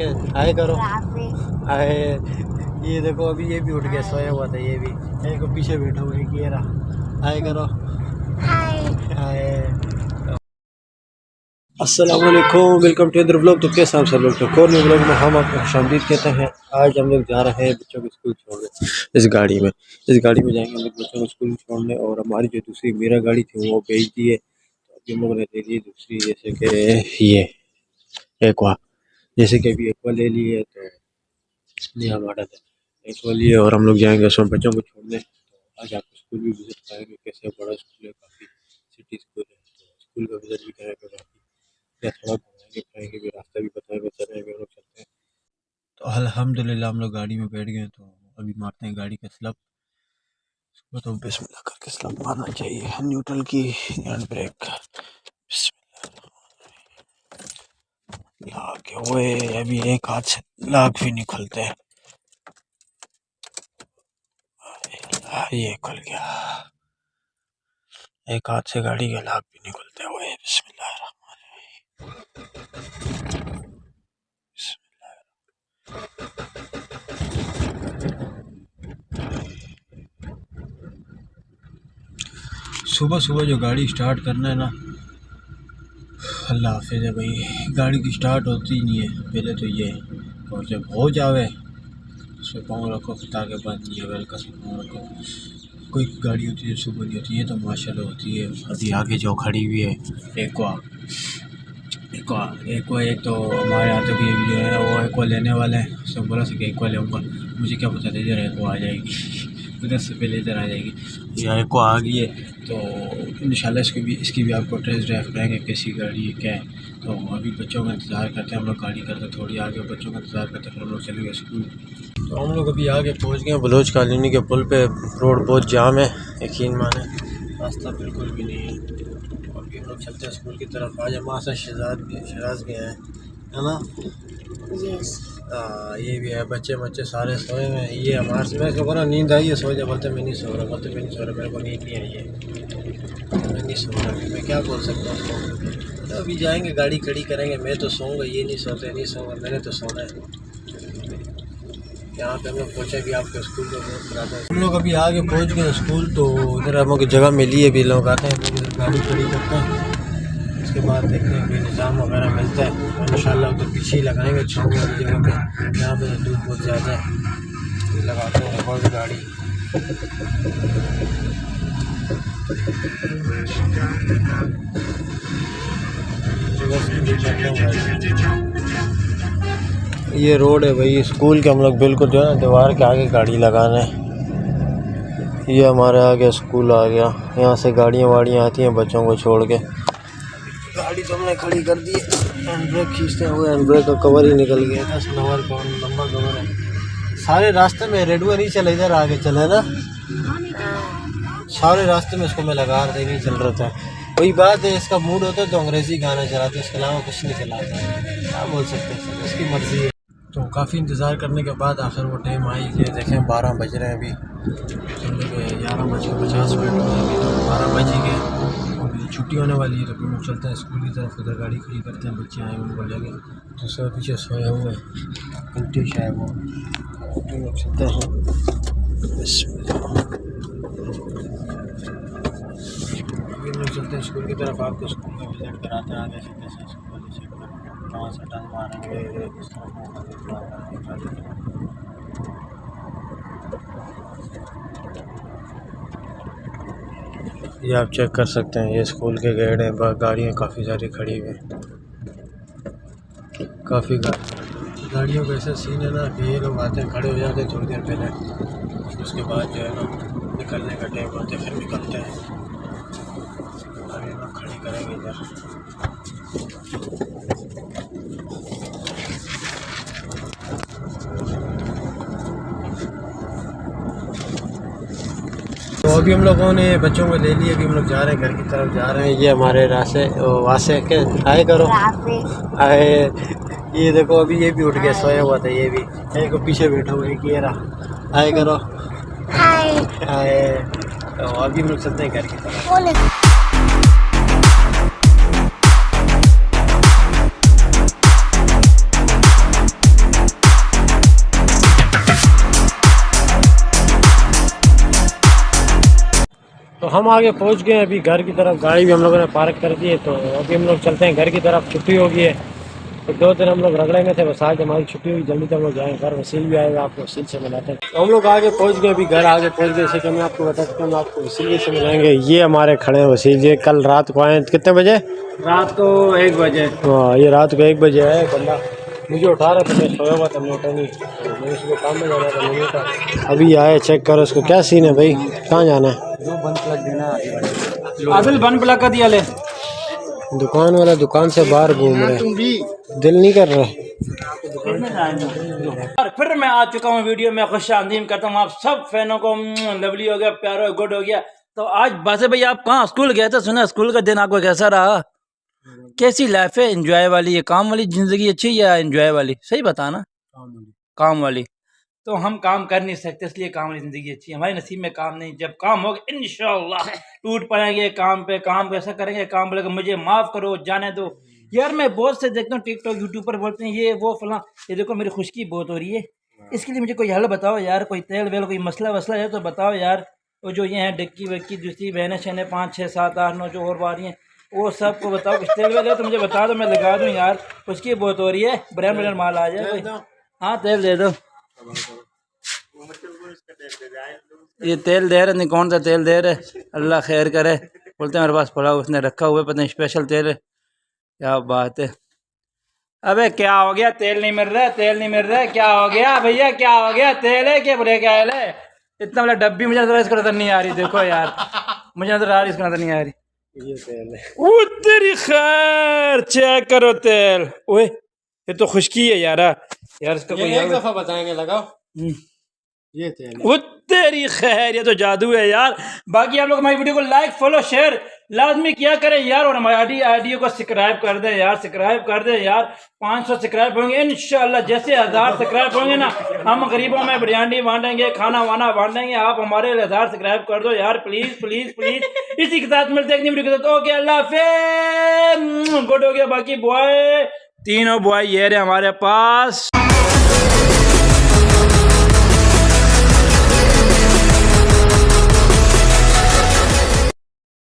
हाय करो हाय। ये देखो अभी ये भी उठ गया, सोया हुआ था ये भी। एक पीछे बैठा हुआ है, ये रहा। हाय करो हाय। अस्सलाम वालेकुम, वेलकम टू अदर व्लॉग। तो कैसे आप सब लोग? तो कौन व्लॉग में हम आपको खुशामदीद कहते हैं। आज हम लोग जा रहे हैं बच्चों को स्कूल छोड़ने। इस गाड़ी में जाएंगे हम लोग बच्चों को स्कूल छोड़ने। और हमारी जो दूसरी मेरा गाड़ी थी वो भेज दी है, तो अभी हम लोगों ने ले ली दूसरी। जैसे कि ये एक्वा, जैसे कि अभी एक्वा ले ली है, तो ये हमारा एक्वा लिए और हम लोग जाएंगे उसमें बच्चों को छोड़ने। तो आज आपको स्कूल भी विजिट कराएंगे, कैसे बड़ा स्कूल है, काफ़ी सिटी स्कूल है, तो स्कूल का विजिट भी कराएंगे। बाकी या थोड़ा घुमाएंगे फिराएंगे भी, रास्ता भी बताएंगे, चलेंगे हम लोग चलते हैं। तो अल्हम्दुलिल्लाह हम लोग गाड़ी में बैठ गए। तो अभी मारते हैं गाड़ी का स्लब। उसको तो बिस्मिल्लाह करके स्लब मारना चाहिए, न्यूट्रल की हैंड ब्रेक। लाके ओए, अभी एक हाथ से लाख भी नहीं खुलते। ये खुल गया, एक हाथ से गाड़ी के लाख भी नहीं खुलते हुए। बिस्मिल्लाह सुबह सुबह जो गाड़ी स्टार्ट करना है ना, अल्लाह हाफिज़ है भाई। गाड़ी की स्टार्ट होती ही नहीं है पहले तो ये, और जब हो जावे उसमें पाँव रखो ताकि बंद नहीं है, हल्का से पाँव रखो। कोई गाड़ी होती है सुबह नहीं होती है, तो माशाल्लाह होती है। अभी आगे जो खड़ी हुई है एक्वा, एक तो हमारे यहाँ तो भी जो है वो एक्वा लेने वाले हैं। उसने बोला कि एक्वा लेऊँगा, मुझे क्या पता था इधर एक्वा आ जाएगी, उधर से पहले इधर आ जाएगी। यहाँ एक्वा आ गई है, तो इंशाल्लाह इसकी भी आपको टेस्ट ड्राइव कराएंगे कैसी गाड़ी है क्या है। तो अभी बच्चों का इंतज़ार करते हैं हम लोग, गाड़ी करते थोड़ी आगे बच्चों का इंतज़ार करते फिर हम लोग चलेंगे स्कूल। तो हम लोग अभी आगे पहुँच गए बलोच कॉलोनी के पुल पे। रोड बहुत जाम है, यकीन माने रास्ता बिल्कुल भी नहीं है। अभी हम लोग चलते हैं स्कूल की तरफ। आज हमारे साथ शराज गए हैं, है ना? ये भी है, बच्चे सारे सोए हुए हैं। ये हमारे से मैं बोला नींद आई है, सो जा, बोलते मैं नहीं सो रहा, मेरे को नींद नहीं आई है, मैं नहीं सो रहा। मैं क्या बोल सकता हूँ। तो अभी जाएंगे, गाड़ी खड़ी करेंगे, मैं तो सोऊंगा, ये नहीं सोऊंगा, मैंने तो सोना है। यहाँ पे हम लोग पहुँचे भी आपके स्कूल को कराते हैं। हम लोग अभी आगे पहुँच गए स्कूल। तो इधर हम लोग जगह मिली है, भी लोग आते हैं, इधर गाड़ी खड़ी करते हैं। उसके बाद देखते हैं कोई निज़ाम वगैरह मिलता है तो इंशाल्लाह उधर पीछे ही लगाएंगे छाँव वाली जगह पे। यहाँ पे धूप बहुत ज़्यादा है, लगाते हैं बहुत गाड़ी। ये रोड है भाई स्कूल के, हम लोग बिल्कुल जो है ना दीवार के आगे गाड़ी लगाना है। ये हमारे आगे स्कूल आ गया, यहाँ से गाड़ियाँ आती हैं बच्चों को छोड़ के। गाड़ी तो हमने खड़ी कर दी है, हैंड ब्रेक खींचते हुए हैंड ब्रेक का कवर ही निकल गया। 10 नंबर कौन लंबा कवर है। सारे रास्ते में रेडुआ नहीं चला, इधर आगे चले ना, सारे रास्ते में इसको मैं लगा रहा था, नहीं चल रहा था। वही बात है, इसका मूड होता है तो अंग्रेज़ी गाना चलाते हैं, इसके अलावा कुछ नहीं चलाता। क्या बोल सकते हैं, इसकी मर्ज़ी है। तो काफ़ी इंतज़ार करने के बाद आखिर वो टाइम आई। ये देखें 12 बज रहे हैं अभी, 11:50 हो गए, 12 बज ही गए। छुट्टी होने वाली है तो फिर लोग चलते हैं स्कूल की तरफ। उधर गाड़ी खड़ी करते हैं, बच्चे आए उनको लेंगे। दूसरा पीछे सोए हुए उल्टी शायद वो, तो लोग चलते हैं चलते हैं स्कूल की तरफ। आपको स्कूल का विजिट कराते हैं आगे से, कैसे स्कूल कहाँ से टर्न मारेंगे, किस तरह। ये आप चेक कर सकते हैं, ये स्कूल के गेट है। गाड़ियाँ काफ़ी सारी खड़ी हुई हैं, काफ़ी गाड़ियों का ऐसा सीन है ना कि ये लोग आते हैं, खड़े हो जाते हैं थोड़ी देर पहले, उसके बाद जो है ना निकलने का टाइम होता है, फिर निकलते हैं। गाड़ी लोग खड़ी करेंगे इधर। तो अभी हम लोगों ने बच्चों को ले लिया, अभी हम लोग जा रहे हैं घर की तरफ जा रहे हैं। ये हमारे वासे के हाय करो हाय। ये देखो अभी ये भी उठ गया, सोया हुआ था ये भी। एक पीछे बैठा हुआ है, ये रहा। हाय करो हाय। तो अभी हम लोग चलते हैं घर की तरफ। हम आगे पहुंच गए अभी घर की तरफ। गाड़ी भी हम लोगों ने पार्क कर दी है, तो अभी हम लोग चलते हैं घर की तरफ। छुट्टी हो गई है, तो 2 दिन हम लोग रगड़े में थे, बस आज हमारी छुट्टी हुई, जल्दी से हम लोग जाएंगे घर। वसील भी आएगा, आपको वसील से मिलाते हैं। तो हम लोग आगे पहुंच गए, अभी घर आगे पहुंच गए। जैसे कि मैं आपको बता सकता हूँ, आपको वसील से मिलाएंगे। ये हमारे खड़े हैं वसील जी, कल रात को आए। कितने बजे? रात को 1 बजे। हाँ, ये रात को 1 बजे आए बंदा। मुझे उठा रहा था, मैं सोया हुआ था, मैं उठा नहीं, तो मैं उसको काम में जाना था, नहीं उठा। अभी आए, चेक करो उसको। क्या सीन है भाई, कहाँ जाना है? जो बन प्लग देना आदिल बन प्लग का दिया ले। दुकान वाला दुकान से बाहर घूम रहे, दिल नहीं कर रहा। और फिर मैं आ चुका हूँ वीडियो में, खुश आमदीद करता हूँ आप सब फैनों को। लवली हो गया, प्यारो हो, गुड हो गया। तो आज बासे भाई आप कहाँ स्कूल गए थे? सुना स्कूल का दिन आपको कैसा रहा? कैसी लाइफ है? एंजॉय वाली है, काम वाली जिंदगी अच्छी है या एंजॉय वाली? सही बताना। काम वाली। तो हम काम कर नहीं सकते, इसलिए काम वाली जिंदगी अच्छी है। हमारे नसीब में काम नहीं, जब काम होगा इंशाल्लाह टूट पड़ेंगे काम पे। काम कैसा करेंगे? काम बोलेगा मुझे माफ करो, जाने दो। यार मैं बहुत से देखता हूँ टिकटॉक यूट्यूब पर, बोलते हैं ये वो फलां। ये देखो मेरी खुशकी बहुत हो रही है, इसके लिए मुझे कोई हल बताओ यार। कोई तेल वेल कोई मसला वसला है तो बताओ यार। वो जो ये हैं डिक्की वक्की दूसरी बहनें शहने 5 6 7 8 9 जो और आ रही हैं, वो सबको बताओ। कुछ तेल वेल है तो मुझे बता दो, मैं लगा दूँ यार। खुशकी बहुत हो रही है, ब्रांड ब्रांड माल आ जाए कोई। हाँ तेल दे दो। ये तेल दे रहे नहीं, कौन सा तेल दे रहे? अल्लाह खैर करे। बोलते हैं मेरे पास पड़ा, उसने रखा हुआ है, पता नहीं स्पेशल तेल है। क्या बात है। अबे क्या हो गया? तेल नहीं मिल रहा है, तेल नहीं मिल रहा है, क्या हो गया भैया? क्या हो गया? तेल है क्या ब्रेक आयल है? इतना बड़ा डब्बी मुझे इसको नजर नहीं आ रही। देखो यार, मुझे नजर आ रही, इसको नजर नहीं आ रही। ये तेल है। तेरी खैर, चेक करो तेल। ओए ये तो खुशकी है यार। यार इसका कोई एक दफा बताएंगे, लगाओ। ये तेल है। वो तेरी खैर, ये तो जादू है यार। बाकी आप लोग हमारी वीडियो को लाइक फॉलो शेयर लाजमी किया करें यार, और हमारी आईडी को सब्सक्राइब कर दें यार, सब्सक्राइब कर दें यार। 500 सब्सक्राइब होंगे इंशाल्लाह। जैसे 1000 सब्सक्राइब होंगे ना, हम गरीबों में बिरयानी बांटेंगे, खाना वाना बांटेंगे। आप हमारे 1000 सब्सक्राइब कर दो यार, प्लीज प्लीज प्लीज। इसी के साथ मिलते हैं वीडियो के साथ। ओके अल्लाह हाफिज़, गुड हो गया। बाकी बॉय तीनों बॉय ये रहे हमारे पास।